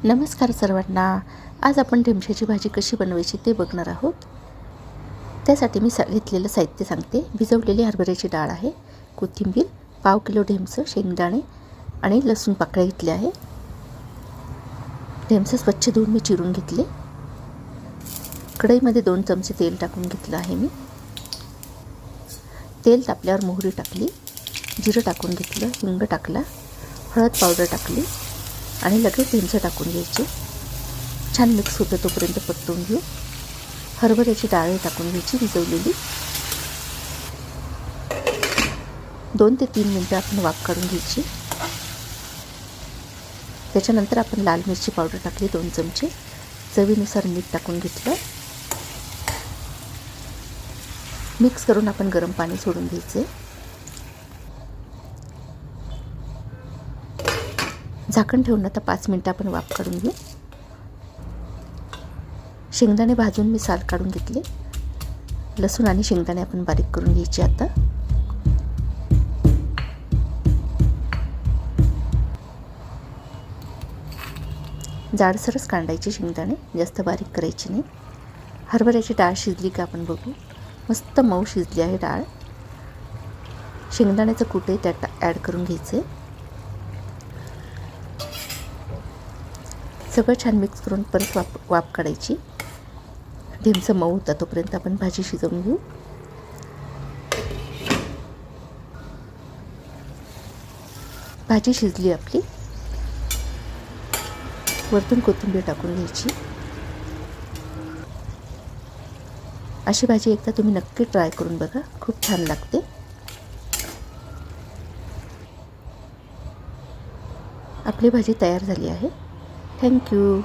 नमस्कार सर्वांना. आज आपण ढेमशाची भाजी कशी बनवायची ते बघणार आहोत. त्यासाठी मी घेतलेलं साहित्य सांगते. भिजवलेली हरभऱ्याची डाळ आहे, कोथिंबीर, पाव किलो ढेमसं, शेंगदाणे आणि लसूण पाकळ्या घेतल्या आहे. ढेमसं स्वच्छ धुवून मी चिरून घेतले. कढईमध्ये 2 चमचे तेल टाकून घेतलं आहे मी. तेल तापल्यावर मोहरी टाकली, जिरं टाकून घेतलं, हिंग टाकला, हळद पावडर टाकली आणि लगेच ढेमसं टाकून घ्यायचे. छान मिक्स होतं तोपर्यंत परतवून घेऊ. हरभऱ्याची डाळ टाकून घ्यायची भिजवलेली. 2 ते 3 मिनटं आपण वाफ काढून घ्यायची. त्याच्यानंतर आपण लाल मिरची पावडर टाकली 2 चमचे, चवीनुसार मीठ टाकून घेतलं. मिक्स करून आपण गरम पाणी सोडून घ्यायचे. झाकण ठेवून आता 5 मिनटं आपण वाफ काढून घेऊ. शेंगदाणे भाजून मी साल काढून घेतले. लसूण आणि शेंगदाणे आपण बारीक करून घ्यायचे. आता जाडसरच कांडायचे शेंगदाणे, जास्त बारीक करायचे नाही. हरभऱ्याची डाळ शिजली का आपण बघू. मस्त मऊ शिजली आहे डाळ. शेंगदाण्याचं कूटही त्यात ॲड करून घ्यायचे. सगळं छान मिक्स करून परत वाफ काढायची. ढेमसं मऊ होता तोपर्यंत आपण भाजी शिजवून घेऊ. भाजी शिजली आपली. वरतून कोथिंबीर टाकून घ्यायची. अशी भाजी एकदा तुम्ही नक्की ट्राय करून बघा, खूप छान लागते. आपली भाजी तयार झाली आहे. थँक्यू.